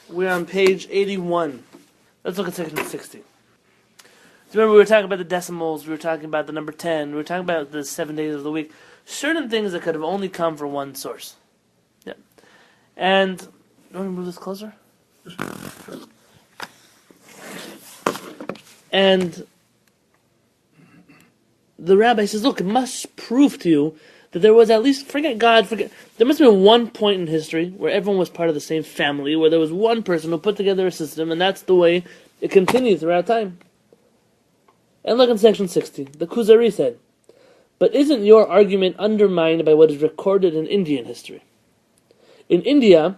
We're on page 81. Let's look at section 60. So remember, we were talking about the decimals, we were talking about the number 10, we were talking about the 7 days of the week. Certain things that could have only come from one source. Yeah. And, you want to move this closer? And the rabbi says, look, it must prove to you that there was at least, there must have been one point in history where everyone was part of the same family, where there was one person who put together a system, and that's the way it continued throughout time. And look in section 60. The Kuzari said, but isn't your argument undermined by what is recorded in Indian history? In India,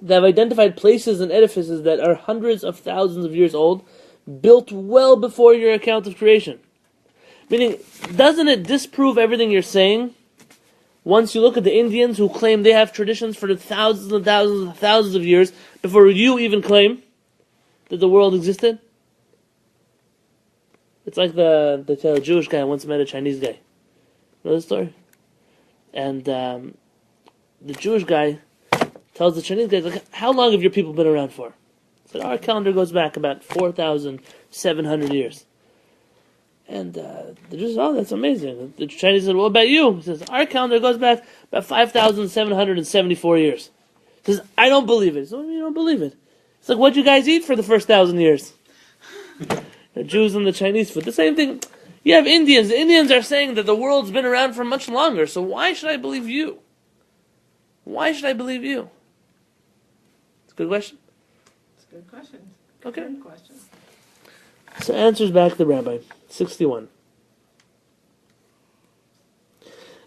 they have identified places and edifices that are hundreds of thousands of years old, built well before your account of creation. Meaning, doesn't it disprove everything you're saying? Once you look at the Indians who claim they have traditions for the thousands and thousands and thousands of years before you even claim that the world existed? It's like the Jewish guy once met a Chinese guy. Know the story? And the Jewish guy tells the Chinese guy, like, how long have your people been around for? He said, our calendar goes back about 4,700 years. And the Jews said, oh, that's amazing. The Chinese said, what about you? He says, our calendar goes back about 5,774 years. He says, I don't believe it. He says, what do you mean you don't believe it? It's like, what'd you guys eat for the first 1,000 years? The Jews and the Chinese food. The same thing. You have Indians. The Indians are saying that the world's been around for much longer. So why should I believe you? Why should I believe you? It's a good question. It's a good question. Okay. Good question. So answers back the rabbi. 61.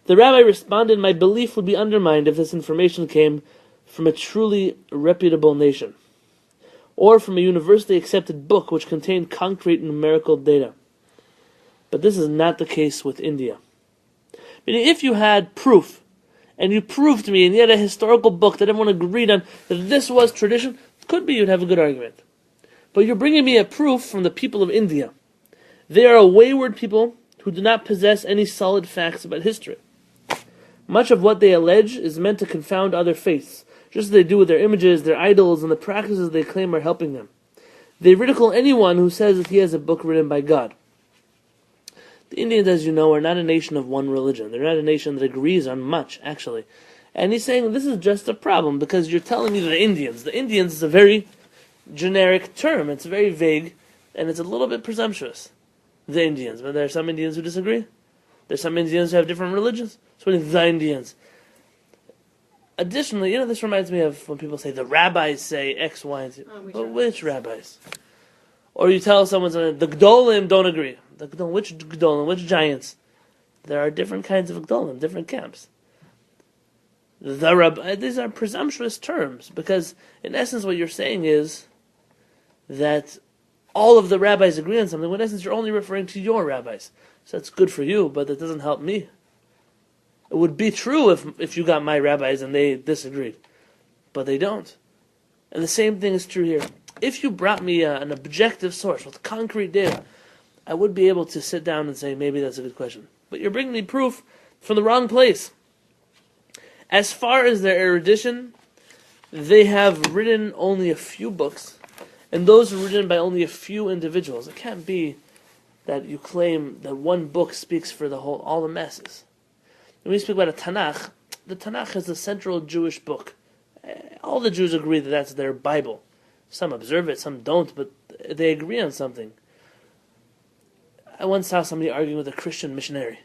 The rabbi responded, my belief would be undermined if this information came from a truly reputable nation, or from a universally accepted book which contained concrete numerical data. But this is not the case with India. Meaning, if you had proof, and you proved to me, and you had a historical book that everyone agreed on, that this was tradition, could be you'd have a good argument. But you're bringing me a proof from the people of India. They are a wayward people who do not possess any solid facts about history. Much of what they allege is meant to confound other faiths, just as they do with their images, their idols, and the practices they claim are helping them. They ridicule anyone who says that he has a book written by God. The Indians, as you know, are not a nation of one religion. They're not a nation that agrees on much, actually. And he's saying this is just a problem, because you're telling me the Indians. The Indians is a very generic term. It's very vague, and it's a little bit presumptuous. The Indians. But there are some Indians who disagree. There's some Indians who have different religions. So the Indians. Additionally, this reminds me of when people say the rabbis say X, Y, and Z. Which rabbis? Or you tell someone something, the Gdolim don't agree. Which Gdolim? Which giants? There are different kinds of Gdolim, different camps. These are presumptuous terms, because in essence what you're saying is that all of the rabbis agree on something, when in essence you're only referring to your rabbis. So that's good for you, but that doesn't help me. It would be true if you got my rabbis and they disagreed. But they don't. And the same thing is true here. If you brought me an objective source with concrete data, I would be able to sit down and say, maybe that's a good question. But you're bringing me proof from the wrong place. As far as their erudition, they have written only a few books, and those are written by only a few individuals. It can't be that you claim that one book speaks for all the masses. When we speak about a Tanakh, the Tanakh is the central Jewish book. All the Jews agree that that's their Bible. Some observe it, some don't, but they agree on something. I once saw somebody arguing with a Christian missionary.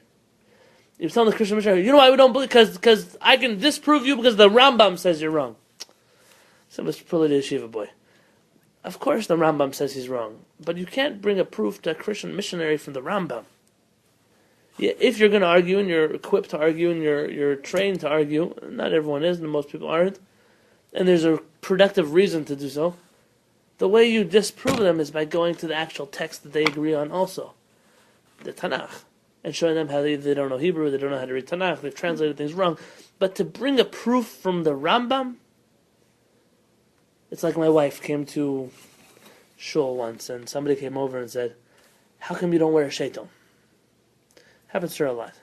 He was telling the Christian missionary, you know why we don't believe? Because I can disprove you because the Rambam says you're wrong. So Mr. Pulli, the yeshiva boy. Of course the Rambam says he's wrong, but you can't bring a proof to a Christian missionary from the Rambam. Yeah, if you're going to argue and you're equipped to argue and you're trained to argue, not everyone is and most people aren't, and there's a productive reason to do so, the way you disprove them is by going to the actual text that they agree on also, the Tanakh, and showing them how they don't know Hebrew, they don't know how to read Tanakh, they've translated things wrong. But to bring a proof from the Rambam, it's like my wife came to shul once, and somebody came over and said, how come you don't wear a shaiton? Happens to her a lot.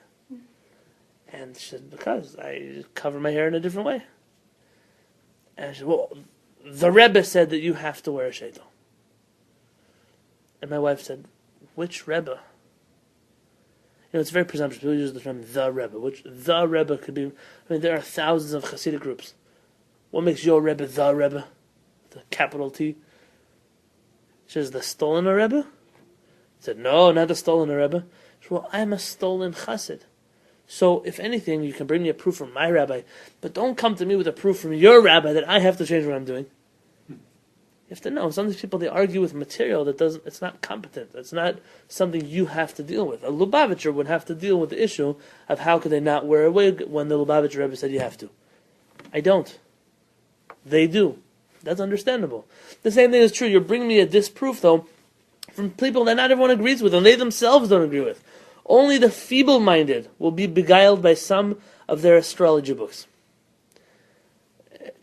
And she said, because I cover my hair in a different way. And she said, well, the Rebbe said that you have to wear a sheitel. And my wife said, which Rebbe? It's very presumptuous. People use the term the Rebbe. Which the Rebbe could be? There are thousands of Hasidic groups. What makes your Rebbe the Rebbe? The capital T. She says, the stolen Rebbe? I said, no, not the stolen Rebbe. She said, well, I'm a stolen Chassid. So, if anything, you can bring me a proof from my rabbi, but don't come to me with a proof from your rabbi that I have to change what I'm doing. You have to know, some of these people, they argue with material that it's not competent. It's not something you have to deal with. A Lubavitcher would have to deal with the issue of how could they not wear a wig when the Lubavitcher Rebbe said you have to. I don't. They do. That's understandable. The same thing is true. You're bringing me a disproof, though, from people that not everyone agrees with, and they themselves don't agree with. Only the feeble-minded will be beguiled by some of their astrology books.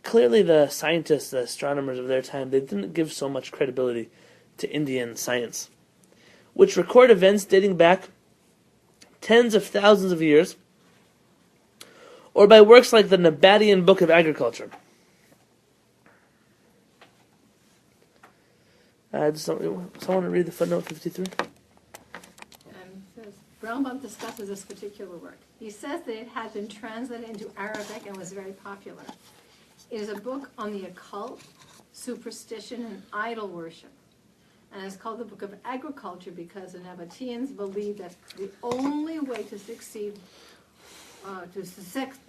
Clearly the scientists, the astronomers of their time, they didn't give so much credibility to Indian science, which record events dating back tens of thousands of years, or by works like the Nabatean Book of Agriculture. Someone read the footnote 53? Rambam discusses this particular work. He says that it had been translated into Arabic and was very popular. It is a book on the occult, superstition, and idol worship. And it's called the Book of Agriculture because the Nabateans believed that the only way to succeed,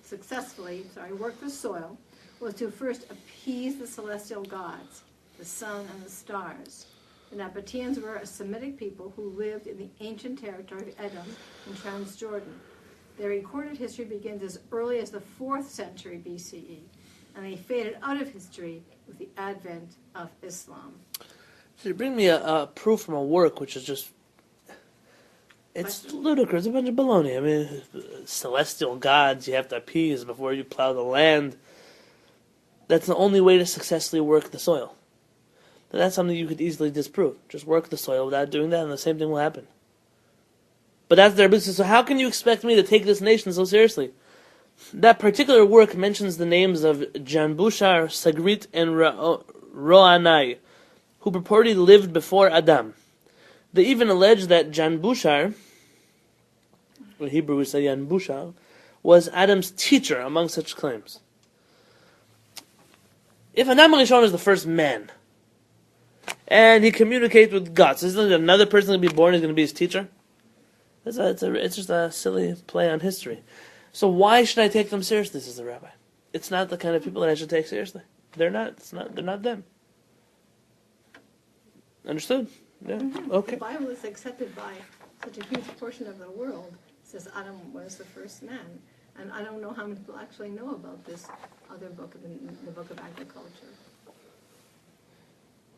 successfully work the soil, was to first appease the celestial gods, the sun and the stars. The Nabateans were a Semitic people who lived in the ancient territory of Edom in Transjordan. Their recorded history begins as early as the 4th century BCE, and they faded out of history with the advent of Islam. So you bring me a proof from a work which is just, it's ludicrous, a bunch of baloney. Celestial gods you have to appease before you plow the land. That's the only way to successfully work the soil. That's something you could easily disprove. Just work the soil without doing that, and the same thing will happen. But that's their business. So how can you expect me to take this nation so seriously? That particular work mentions the names of Janbushar, Sagrit, and Roanai, who purportedly lived before Adam. They even allege that Janbushar, in Hebrew we say Janbushar, was Adam's teacher among such claims. If Adam Rishon is the first man, and he communicates with God, so isn't another person going to be born who's going to be his teacher? It's just a silly play on history. So why should I take them seriously, says the rabbi? It's not the kind of people that I should take seriously. They're not them. Understood? Yeah. Mm-hmm. Okay. The Bible is accepted by such a huge portion of the world. It says Adam was the first man. And I don't know how many people actually know about this other book, the Book of Agriculture.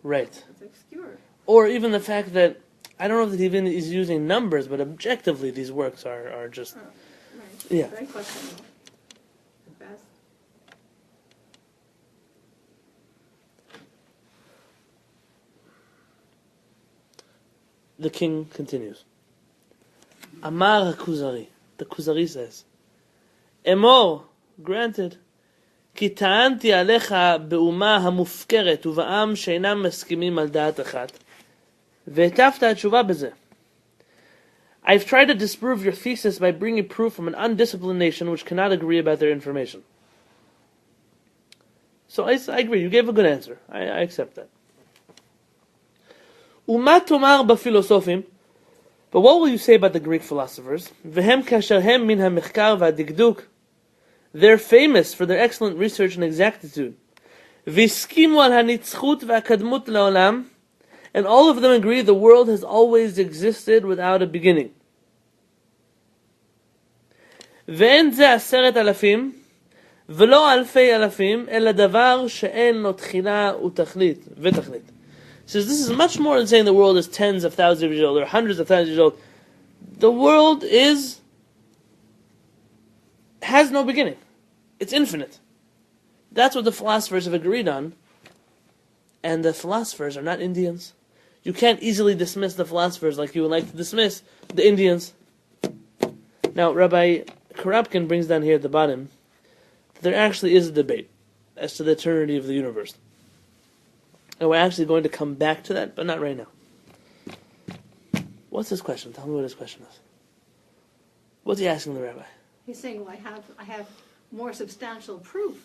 Right. It's obscure. Or even the fact that, I don't know if he even is using numbers, but objectively these works are just... Oh, right. Yeah. Very questionable. At best. The king continues. Amar Kuzari. The Kuzari says, Emor, granted, כי טענתי עליך באומה המופקרת ובעם שאינם מסכימים על דעת אחת, והטפת התשובה בזה. I've tried to disprove your thesis by bringing proof from an undisciplined nation which cannot agree about their information. So I agree, you gave a good answer. I accept that. ומה תאמר בפילוסופים? But what will you say about the Greek philosophers? והם כאשר הם מן המחקר והדקדוק. They're famous for their excellent research and exactitude. והסכימו על הנצחות והקדמות לעולם, and all of them agree the world has always existed without a beginning. ואין זה 10,000 ולא אלפי אלפים, אלא דבר שאין לו תחילה ותכלית. Says this is much more than saying the world is tens of thousands of years old or hundreds of thousands of years old. The world has no beginning. It's infinite. That's what the philosophers have agreed on. And the philosophers are not Indians. You can't easily dismiss the philosophers like you would like to dismiss the Indians. Now, Rabbi Karapkin brings down here at the bottom that there actually is a debate as to the eternity of the universe. And we're actually going to come back to that, but not right now. What's his question? Tell me what his question is. What's he asking the rabbi? He's saying, well, I have more substantial proof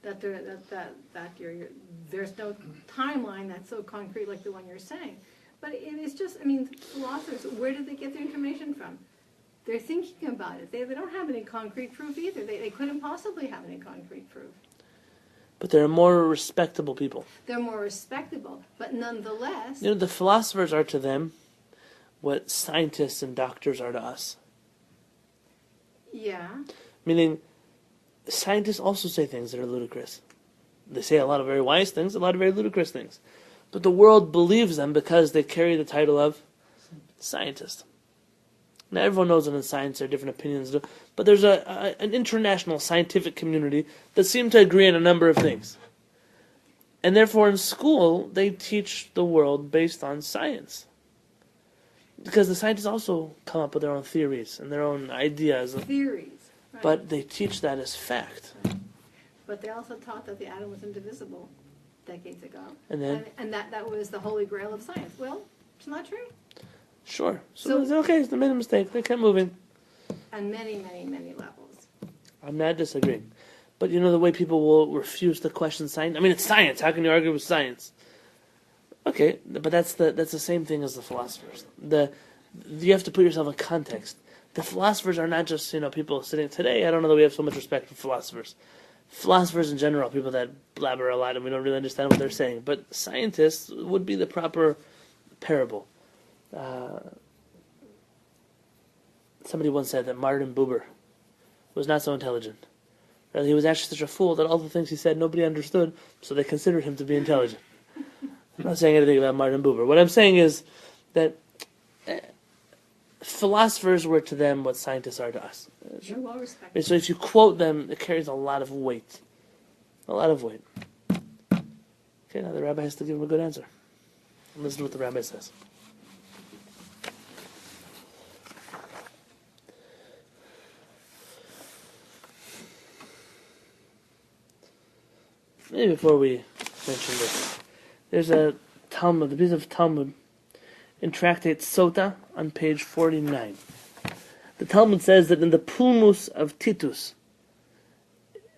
that there's no timeline that's so concrete like the one you're saying. But it is just, philosophers, where did they get their information from? They're thinking about it. They don't have any concrete proof either. They couldn't possibly have any concrete proof. But they're more respectable people. They're more respectable, but nonetheless... The philosophers are to them what scientists and doctors are to us. Yeah. Meaning, scientists also say things that are ludicrous. They say a lot of very wise things, a lot of very ludicrous things. But the world believes them because they carry the title of scientist. Now, everyone knows that in science there are different opinions, but there's an international scientific community that seem to agree on a number of things. And therefore, in school, they teach the world based on science. Because the scientists also come up with their own theories and their own ideas. Theories. Right. But they teach that as fact. Right. But they also taught that the atom was indivisible decades ago. And then? And that was the holy grail of science. Well, it's not true. Sure. So okay, they made a mistake. They kept moving. On many, many, many levels. I'm not disagreeing. But the way people will refuse to question science? It's science. How can you argue with science? Okay, but that's the same thing as the philosophers. You have to put yourself in context. The philosophers are not just people sitting today. I don't know that we have so much respect for philosophers. Philosophers in general, people that blabber a lot and we don't really understand what they're saying. But scientists would be the proper parable. Somebody once said that Martin Buber was not so intelligent. Rather, he was actually such a fool that all the things he said nobody understood, so they considered him to be intelligent. I'm not saying anything about Martin Buber. What I'm saying is that philosophers were to them what scientists are to us. They're well respected. So if you quote them, it carries a lot of weight. A lot of weight. Okay, now the rabbi has to give him a good answer. And listen to what the rabbi says. Maybe before we mention this, there's a Talmud, the piece of Talmud in Tractate Sota on page 49. The Talmud says that in the pulmus of Titus,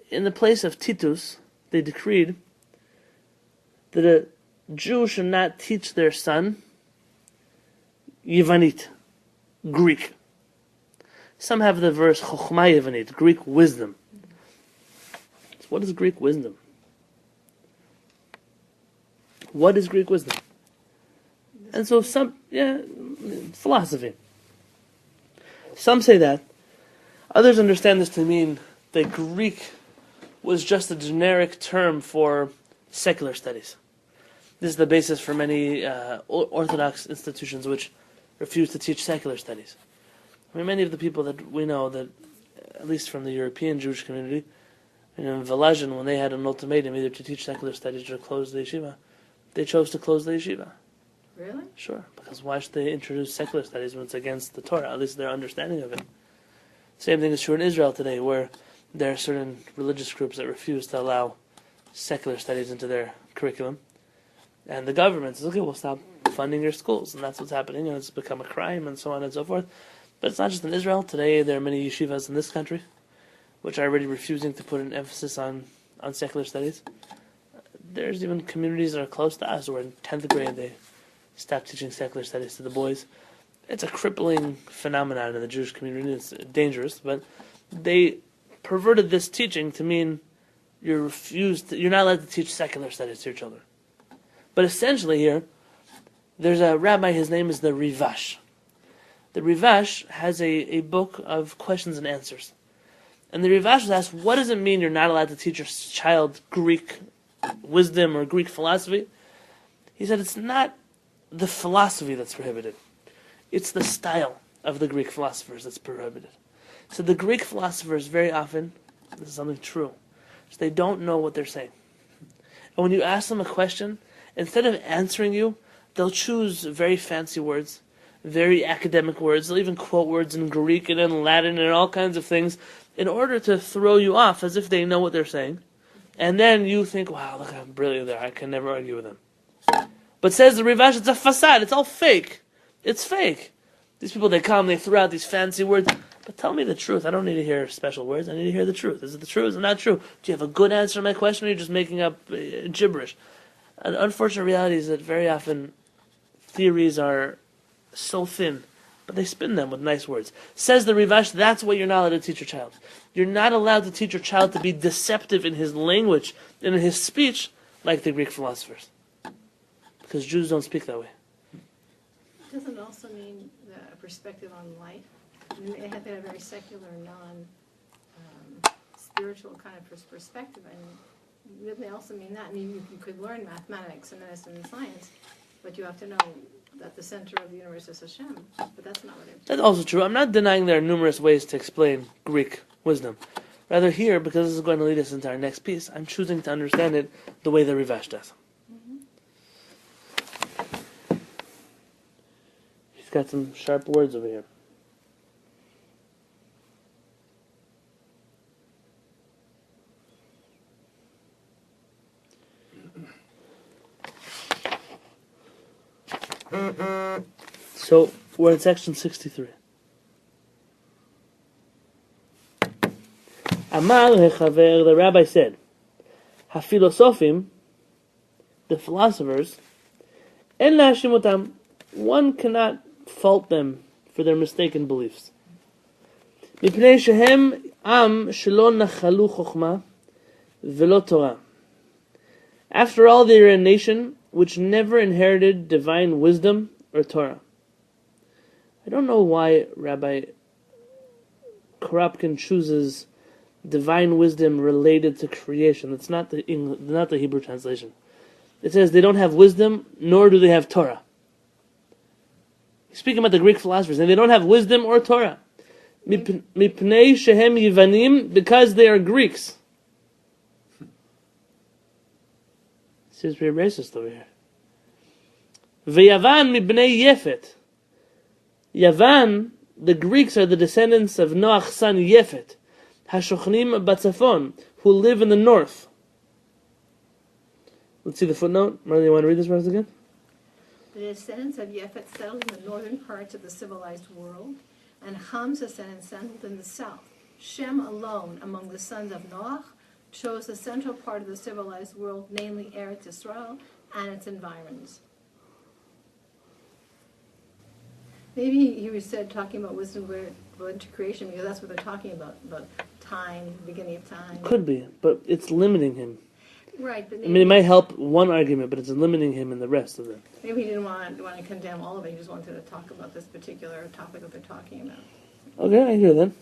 in the place of Titus, they decreed that a Jew should not teach their son Yevanit, Greek. Some have the verse Chochma Yevanit, Greek wisdom. So what is Greek wisdom? What is Greek wisdom? And so philosophy. Some say that. Others understand this to mean that Greek was just a generic term for secular studies. This is the basis for many Orthodox institutions which refuse to teach secular studies. Many of the people that we know, that at least from the European Jewish community, in Volozhin, when they had an ultimatum either to teach secular studies or to close the yeshiva, they chose to close the yeshiva. Really? Sure, because why should they introduce secular studies when it's against the Torah, at least their understanding of it? Same thing is true in Israel today, where there are certain religious groups that refuse to allow secular studies into their curriculum. And the government says, okay, we'll stop funding your schools, and that's what's happening, and it's become a crime, and so on and so forth. But it's not just in Israel. Today there are many yeshivas in this country which are already refusing to put an emphasis on secular studies. There's even communities that are close to us where in 10th grade they stop teaching secular studies to the boys. It's a crippling phenomenon in the Jewish community. It's dangerous, but they perverted this teaching to mean you're not allowed to teach secular studies to your children. But essentially here, there's a rabbi, his name is the Rivash. The Rivash has a book of questions and answers. And the Rivash was asked, what does it mean you're not allowed to teach your child Greek wisdom or Greek philosophy? He said it's not the philosophy that's prohibited. It's the style of the Greek philosophers that's prohibited. So the Greek philosophers very often, this is something true, so they don't know what they're saying. And when you ask them a question, instead of answering you, they'll choose very fancy words, very academic words. They'll even quote words in Greek and in Latin and all kinds of things in order to throw you off as if they know what they're saying. And then you think, wow, look how brilliant they are. I can never argue with them. But says the Rivash, it's a facade. It's all fake. It's fake. These people, they come, they throw out these fancy words. But tell me the truth. I don't need to hear special words. I need to hear the truth. Is it the truth? Is it not true? Do you have a good answer to my question, or are you just making up gibberish? An unfortunate reality is that very often theories are so thin, but they spin them with nice words. Says the Rivash, that's what you're not allowed to teach your child. You're not allowed to teach your child to be deceptive in his language and in his speech like the Greek philosophers. Because Jews don't speak that way. Doesn't it also mean the perspective on life? I mean, they have a very secular, non-spiritual kind of perspective. And wouldn't they also mean that? I mean, you could learn mathematics and medicine and science, but you have to know that the center of the universe is Hashem. But that's not what it is. That's also true. I'm not denying there are numerous ways to explain Greek wisdom. Rather here, because this is going to lead us into our next piece, I'm choosing to understand it the way the Rivash does. He's got some sharp words over here. So, we're in section 63. Amar Hechaver, the rabbi said, HaPhilosophim, the philosophers, En la'ashim otam, one cannot fault them for their mistaken beliefs. Mipnei shehem am shelo nachalu chokhmah velo Torah. After all, they are a nation which never inherited divine wisdom or Torah. I don't know why Rabbi Karapkin chooses divine wisdom related to creation. That's not the Hebrew translation. It says they don't have wisdom, nor do they have Torah. He's speaking about the Greek philosophers, and they don't have wisdom or Torah. Mipnei shehem Yivanim, because they are Greeks. Seems pretty racist over here. V'Yavan mibnei Yefet. Yavan, the Greeks are the descendants of Noach's son Yefet, HaShochnim Batzafon, who live in the north. Let's see the footnote. Marley, you want to read this for us again? The descendants of Yefet settled in the northern parts of the civilized world, and Ham's descendants settled in the south. Shem alone, among the sons of Noach, chose the central part of the civilized world, namely Eretz Yisrael and its environs. Maybe he was talking about wisdom related to creation, because that's what they're talking about time, beginning of time. Could be, but it's limiting him. Right, but I mean, it might help one argument, but it's limiting him in the rest of them. Maybe he didn't want to condemn all of it. He just wanted to talk about this particular topic that they're talking about. Okay, I hear then.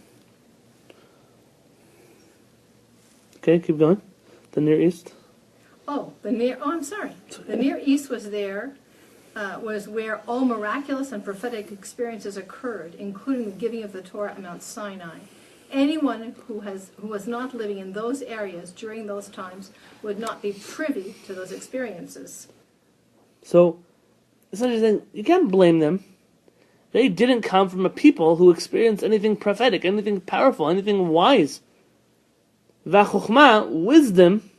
Okay, keep going. The Near East. I'm sorry. The Near East was where all miraculous and prophetic experiences occurred, including the giving of the Torah at Mount Sinai. Anyone who was not living in those areas during those times would not be privy to those experiences. So, essentially, you can't blame them. They didn't come from a people who experienced anything prophetic, anything powerful, anything wise. V'chokhmah, wisdom,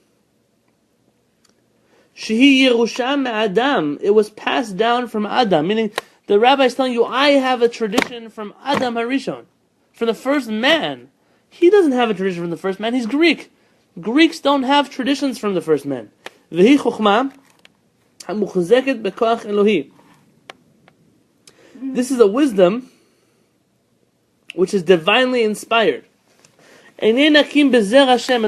shehi yerusha me'adam, it was passed down from Adam, meaning the rabbi is telling you, I have a tradition from Adam HaRishon, from the first man. He doesn't have a tradition from the first man, he's Greek. Greeks don't have traditions from the first man. V'hi chokhmah, hamuchzeket bekoach Elohi. This is a wisdom which is divinely inspired. It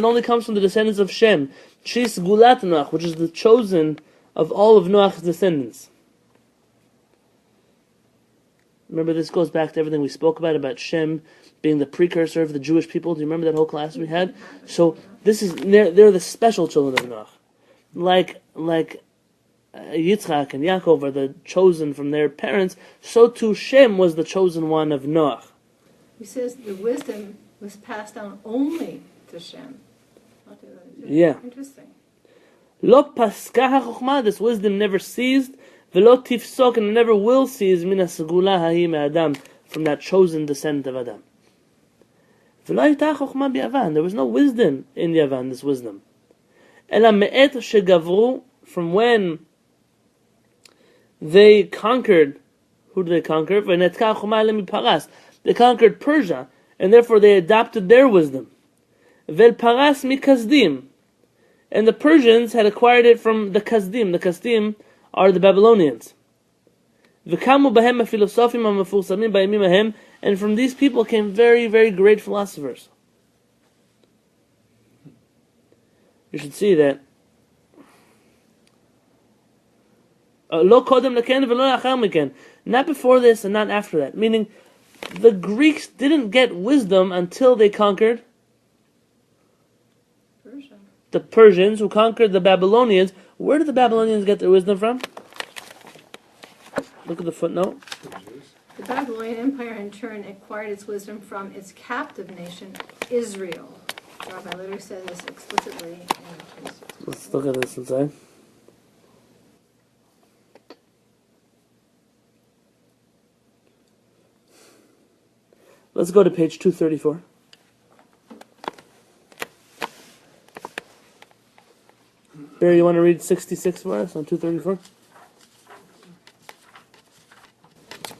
only comes from the descendants of Shem, Shis Gulat Noach, which is the chosen of all of Noach's descendants. Remember, this goes back to everything we spoke about Shem being the precursor of the Jewish people. Do you remember that whole class we had? So they're the special children of Noach, like Yitzchak and Yaakov are the chosen from their parents. So too Shem was the chosen one of Noach. He says the wisdom was passed down only to Shem. Yeah. Interesting. Lo paska ha-chokhmah, this wisdom never ceased. Velo tifsok, and never will cease, min ha-segula hahi me-Adam, from that chosen descendant of Adam. Velo hayta chokhmah bi-Yavan, there was no wisdom in Yavan, this wisdom. Ela me'et shegavru, from when they conquered. Who did they conquer? They conquered Persia, and therefore they adopted their wisdom. Paras mi Kasdim, and the Persians had acquired it from the Kasdim. The Kasdim are the Babylonians. And from these people came very, very great philosophers. You should see that. Not before this and not after that. Meaning, the Greeks didn't get wisdom until they conquered Persia. The Persians, who conquered the Babylonians. Where did the Babylonians get their wisdom from? Look at the footnote. The Babylonian Empire, in turn, acquired its wisdom from its captive nation, Israel. Rabbi literally said this explicitly in 26. Let's look at this inside. Let's go to page 234. Barry, you want to read 66 for us on 234?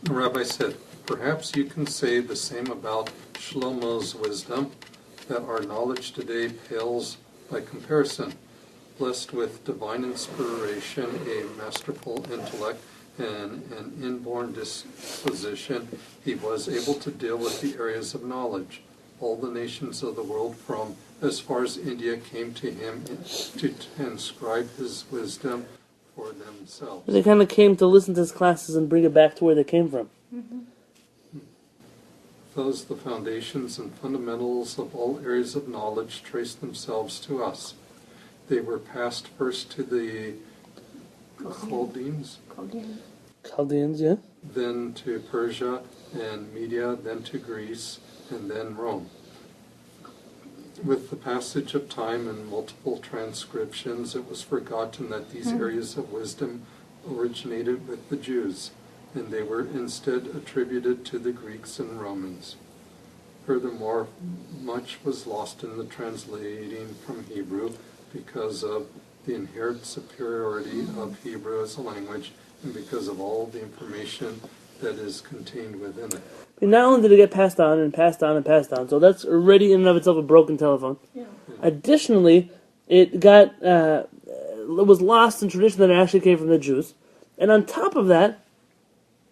The rabbi said, "Perhaps you can say the same about Shlomo's wisdom, that our knowledge today pales by comparison. Blessed with divine inspiration, a masterful intellect, and an inborn disposition, he was able to deal with the areas of knowledge. All the nations of the world, from as far as India, came to him to inscribe his wisdom for themselves." They kind of came to listen to his classes and bring it back to where they came from. Mm-hmm. Thus, the foundations and fundamentals of all areas of knowledge trace themselves to us. They were passed first to the Chaldeans, yeah. then to Persia and Media, then to Greece, and then Rome. With the passage of time and multiple transcriptions, it was forgotten that these areas of wisdom originated with the Jews, and they were instead attributed to the Greeks and Romans. Furthermore, much was lost in the translating from Hebrew because of the inherent superiority of Hebrew as a language and because of all the information that is contained within it. And not only did it get passed on and passed on and passed on, so that's already in and of itself a broken telephone. Yeah. Additionally, it got it was lost in tradition that it actually came from the Jews. And on top of that,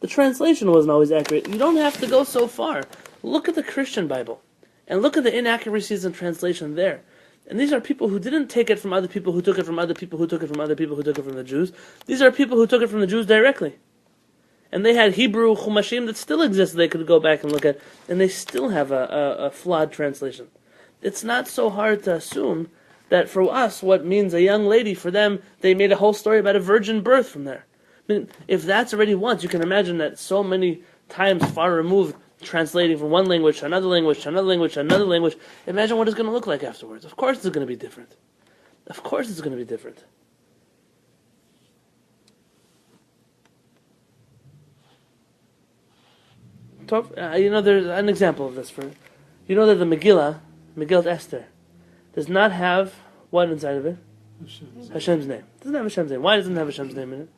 the translation wasn't always accurate. You don't have to go so far. Look at the Christian Bible, and look at the inaccuracies in translation there. And these are people who didn't take it from other people, who took it from other people, who took it from other people, who took it from the Jews. These are people who took it from the Jews directly. And they had Hebrew Chumashim that still exists they could go back and look at, and they still have a flawed translation. It's not so hard to assume that for us, what means a young lady, for them, they made a whole story about a virgin birth from there. I mean, if that's already once, you can imagine that so many times far removed, translating from one language to another language to another language to another language, imagine what it's going to look like afterwards. Of course it's going to be different. Of course it's going to be different. There's an example of this. You know that the Megillat Esther, does not have what inside of it? Hashem's name. It doesn't have Hashem's name. Why doesn't it have Hashem's name in it?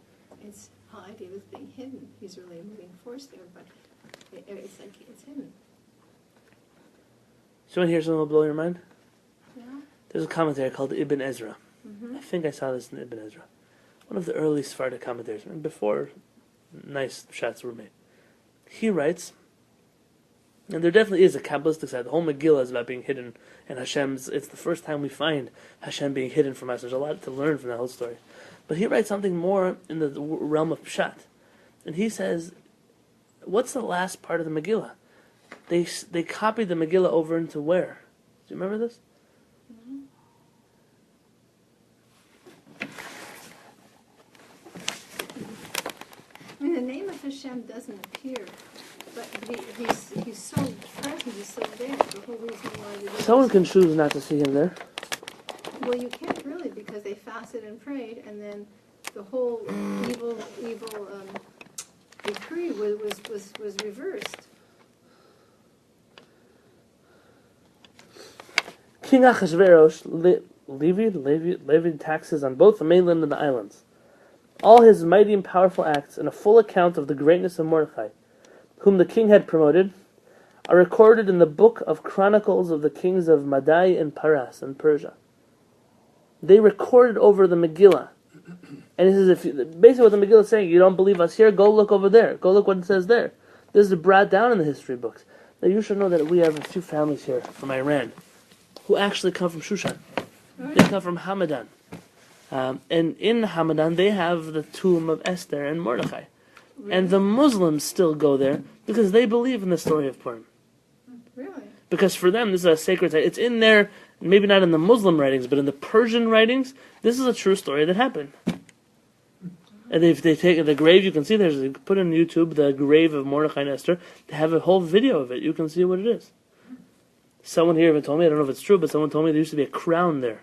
It's the whole idea of being hidden. He's really a moving force there, but it's like it's hidden. So you want to hear something that will blow your mind? Yeah. There's a commentary called Ibn Ezra. Mm-hmm. I think I saw this in Ibn Ezra. One of the early Sephardic commentaries, and before nice shots were made. He writes, and there definitely is a Kabbalistic side. The whole Megillah is about being hidden, and Hashem's. It's the first time we find Hashem being hidden from us. There's a lot to learn from that whole story. But he writes something more in the realm of Pshat, and he says, "What's the last part of the Megillah? They copied the Megillah over into where? Do you remember this?" Mm-hmm. I mean, the name of Hashem doesn't appear, but he's so present, he's so there. The whole reason why they did Someone this- can choose not to see him there. Well, you can't really, because they fasted and prayed, and then the whole evil decree was reversed. King Achashverosh levied taxes on both the mainland and the islands. all his mighty and powerful acts, and a full account of the greatness of Mordechai, whom the king had promoted, are recorded in the book of Chronicles of the kings of Madai and Paras and Persia. They recorded over the Megillah. And he says, basically what the Megillah is saying, you don't believe us here, go look over there. Go look what it says there. This is brought down in the history books. Now you should know that we have a few families here from Iran who actually come from Shushan. They come from Hamadan. And in Hamadan they have the tomb of Esther and Mordechai. Really? And the Muslims still go there because they believe in the story of Purim. Really? Because for them this is a sacred site. It's in there, maybe not in the Muslim writings, but in the Persian writings, this is a true story that happened. And if they take the grave, you can see there's, you can put in YouTube the grave of Mordechai and Esther. They have a whole video of it. You can see what it is. Someone here even told me, I don't know if it's true, but someone told me there used to be a crown there.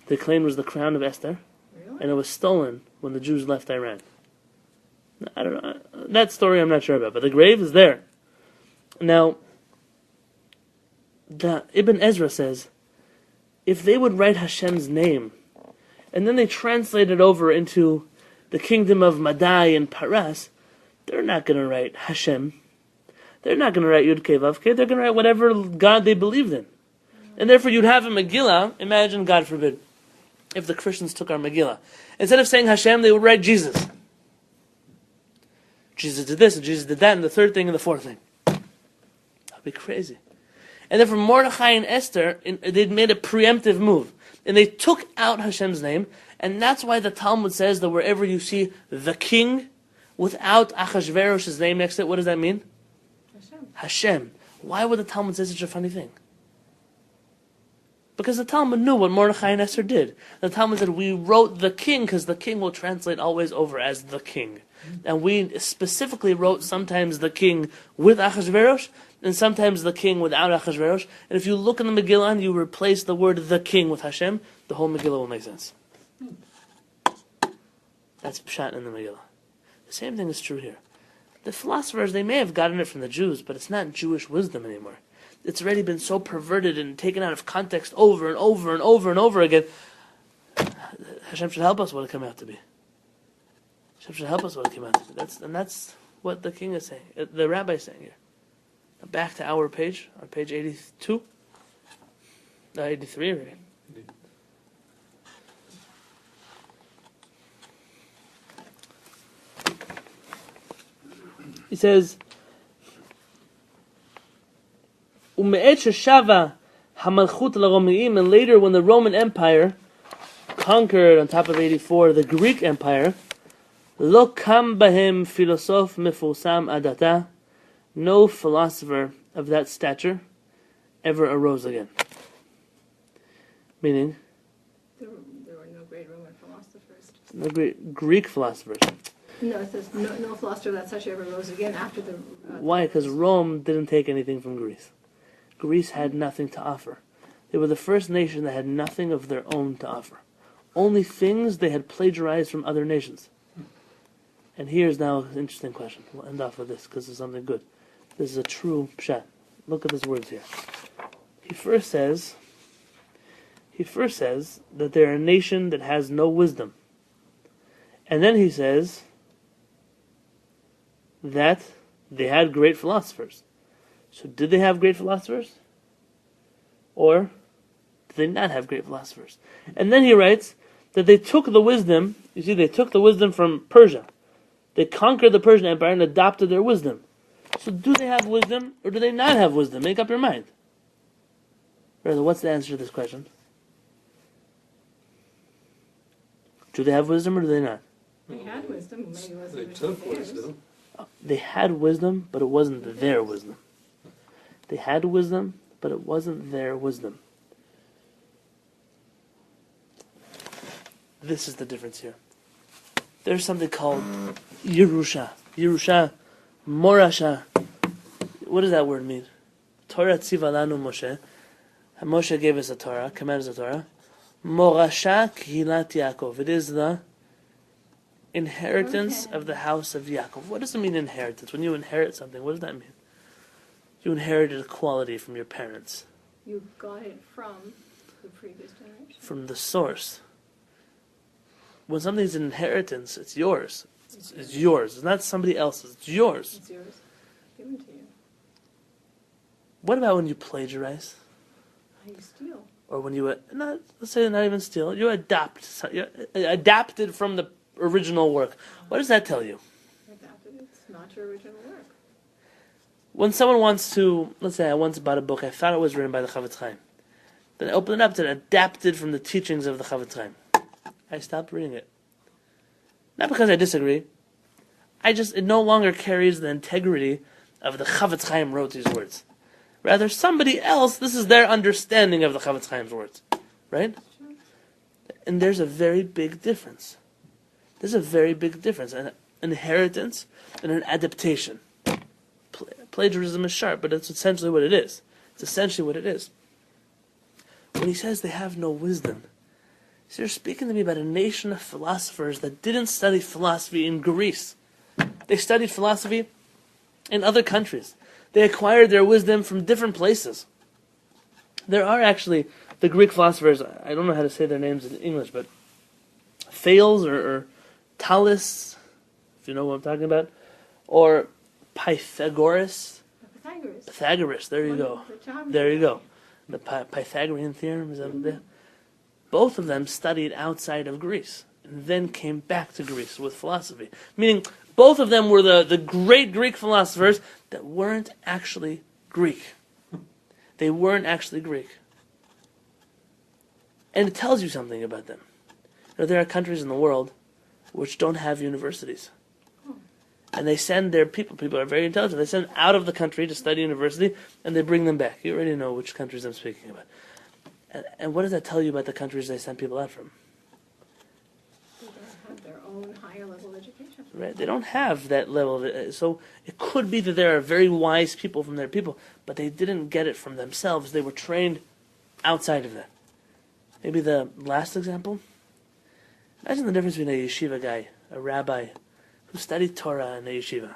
They claimed was the crown of Esther. Really? And it was stolen when the Jews left Iran. I don't know. That story I'm not sure about, but the grave is there. Now, the Ibn Ezra says, if they would write Hashem's name, and then they translate it over into the kingdom of Madai and Paras, they're not going to write Hashem. They're not going to write Yud Kei Vav Kei. They're going to write whatever God they believed in. And therefore you'd have a Megillah, imagine, God forbid, if the Christians took our Megillah. Instead of saying Hashem, they would write Jesus. Jesus did this, and Jesus did that, and the third thing, and the fourth thing. That would be crazy. And then for Mordechai and Esther, they'd made a preemptive move. And they took out Hashem's name, and that's why the Talmud says that wherever you see the king, without Achashverosh's name next to it, what does that mean? Hashem. Why would the Talmud say such a funny thing? Because the Talmud knew what Mordechai and Esther did. The Talmud said, we wrote the king, because the king will translate always over as the king. And we specifically wrote sometimes the king with Achashverosh, and sometimes the king without Achashverosh. And if you look in the Megillah and you replace the word the king with Hashem, the whole Megillah will make sense. That's pshat in the Megillah. The same thing is true here. The philosophers, they may have gotten it from the Jews, but it's not Jewish wisdom anymore. It's already been so perverted and taken out of context over and over and over and over again. Hashem should help us what it came out to be. Hashem should help us what it came out to be. That's what the king is saying. The rabbi is saying here. Now back to our page, on page 82. 83 already. He says, Ume'et sheshava hamalchut l'Romeim, and later when the Roman Empire conquered, on top of 84, the Greek Empire, lo kam bahem philosoph mefusam adata, no philosopher of that stature ever arose again. Meaning? There were no great Roman philosophers. No great Greek philosophers. No, it says no philosopher of that such ever rose again after the... Why? Because Rome didn't take anything from Greece. Greece had nothing to offer. They were the first nation that had nothing of their own to offer. Only things they had plagiarized from other nations. And here's now an interesting question. We'll end off with this because it's something good. This is a true pshat. Look at his words here. He first says that they're a nation that has no wisdom. And then he says that they had great philosophers. So did they have great philosophers? Or did they not have great philosophers? And then he writes that they took the wisdom, you see, they took the wisdom from Persia. They conquered the Persian Empire and adopted their wisdom. So do they have wisdom or do they not have wisdom? Make up your mind. Brother, what's the answer to this question? Do they have wisdom or do they not? They had wisdom, maybe it wasn't They took theirs. wisdom. They had wisdom, but it wasn't their wisdom. They had wisdom, but it wasn't their wisdom. This is the difference here. There's something called Yerusha. Yerusha, Morasha. What does that word mean? Torah tziva lanu Moshe. Moshe gave us a Torah, commanded us a Torah. Morasha Kehillat Yaakov. It is the inheritance of the house of Yaakov. What does it mean, inheritance? When you inherit something, what does that mean? You inherited a quality from your parents. You got it from the previous generation. From the source. when something's an inheritance, it's yours. It's yours. It's not somebody else's. It's yours. It's yours. Given to you. What about when you plagiarize? How you steal. Or when you, let's say not even steal, you adapted from the original work. What does that tell you? Adapted. It's not your original work. When someone wants to, let's say I once bought a book, I thought it was written by the Chavetz Chaim. Then I opened it up to adapted from the teachings of the Chavetz Chaim. I stopped reading it. Not because I disagree. It no longer carries the integrity of the Chavetz Chaim wrote these words. Rather, somebody else, this is their understanding of the Chavetz Chaim's words. Right? And there's a very big difference. There's a very big difference. An inheritance and an adaptation. Plagiarism is sharp, but it's essentially what it is. It's essentially what it is. When he says they have no wisdom, so you're speaking to me about a nation of philosophers that didn't study philosophy in Greece. They studied philosophy in other countries. They acquired their wisdom from different places. There are actually the Greek philosophers, I don't know how to say their names in English, but Thales or Thales, if you know what I'm talking about, or Pythagoras. Pythagoras, there you go. There you go. The Pythagorean theorem, is that there? Both of them studied outside of Greece and then came back to Greece with philosophy. Meaning, both of them were the great Greek philosophers that weren't actually Greek. They weren't actually Greek. And it tells you something about them. There are countries in the world which don't have universities. And they send their people are very intelligent, they send out of the country to study university, and they bring them back. You already know which countries I'm speaking about. And what does that tell you about the countries they send people out from? They don't have their own higher level education. Right? They don't have that level of it. So it could be that there are very wise people from their people, but they didn't get it from themselves. They were trained outside of that. Maybe the last example? Imagine the difference between a yeshiva guy, a rabbi, who studied Torah in a yeshiva,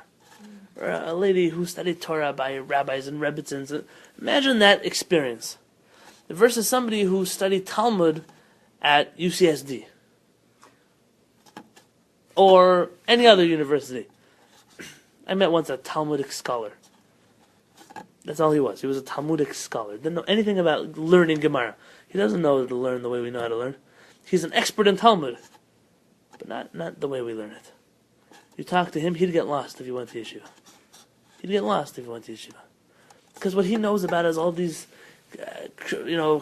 or a lady who studied Torah by rabbis and rebbitzins. Imagine that experience versus somebody who studied Talmud at UCSD or any other university. I met once a Talmudic scholar. That's all he was. He was a Talmudic scholar. Didn't know anything about learning Gemara. He doesn't know to learn the way we know how to learn. He's an expert in Talmud, but not the way we learn it. You talk to him, he'd get lost if he went to yeshiva. He'd get lost if he went to yeshiva. Because what he knows about is all these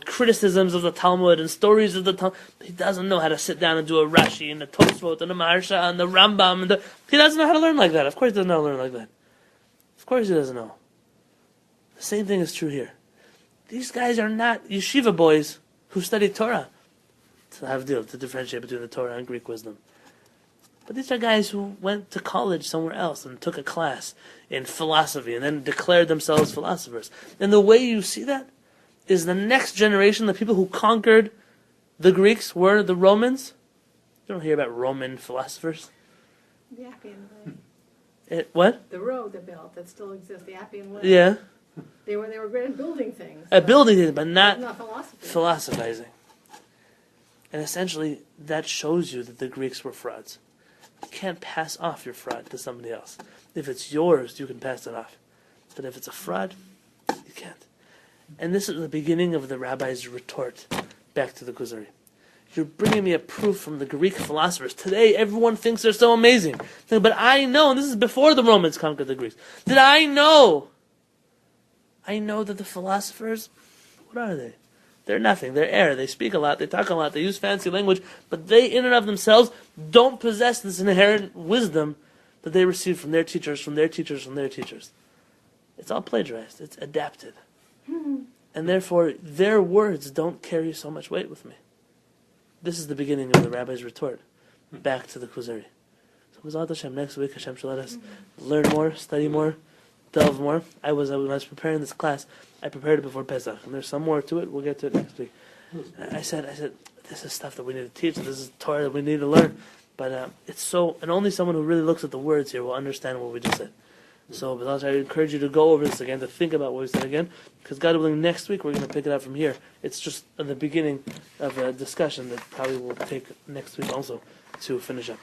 criticisms of the Talmud and stories of the Talmud. He doesn't know how to sit down and do a Rashi and a Tosfot and a Maharsha and the Rambam. He doesn't know how to learn like that. Of course he doesn't know how to learn like that. Of course he doesn't know. The same thing is true here. These guys are not yeshiva boys who study Torah to differentiate between the Torah and Greek wisdom. But these are guys who went to college somewhere else and took a class in philosophy and then declared themselves philosophers. And the way you see that is the next generation, the people who conquered the Greeks were the Romans. You don't hear about Roman philosophers. The Appian Way. What? The road they built that still exists, the Appian Way. Yeah. They were great at building things. At building things, but not philosophy. Philosophizing. And essentially, that shows you that the Greeks were frauds. You can't pass off your fraud to somebody else. If it's yours, you can pass it off. But if it's a fraud, you can't. And this is the beginning of the rabbi's retort back to the Kuzari. You're bringing me a proof from the Greek philosophers. Today, everyone thinks they're so amazing. But I know, and this is before the Romans conquered the Greeks, that I know that the philosophers, what are they? They're nothing. They're air. They speak a lot. They talk a lot. They use fancy language. But they, in and of themselves, don't possess this inherent wisdom that they received from their teachers, from their teachers, from their teachers. It's all plagiarized. It's adapted. And therefore, their words don't carry so much weight with me. This is the beginning of the rabbi's retort back to the Kuzari. So, B'ezrat Hashem, next week, Hashem shall let us learn more, study more, delve more. When I was preparing this class, I prepared it before Pesach, and there's some more to it. We'll get to it next week. I said, this is stuff that we need to teach. This is Torah that we need to learn. But it's so, and only someone who really looks at the words here will understand what we just said. So, but I encourage you to go over this again, to think about what we said again, because God willing, next week we're going to pick it up from here. It's just the beginning of a discussion that probably will take next week also. to finish up.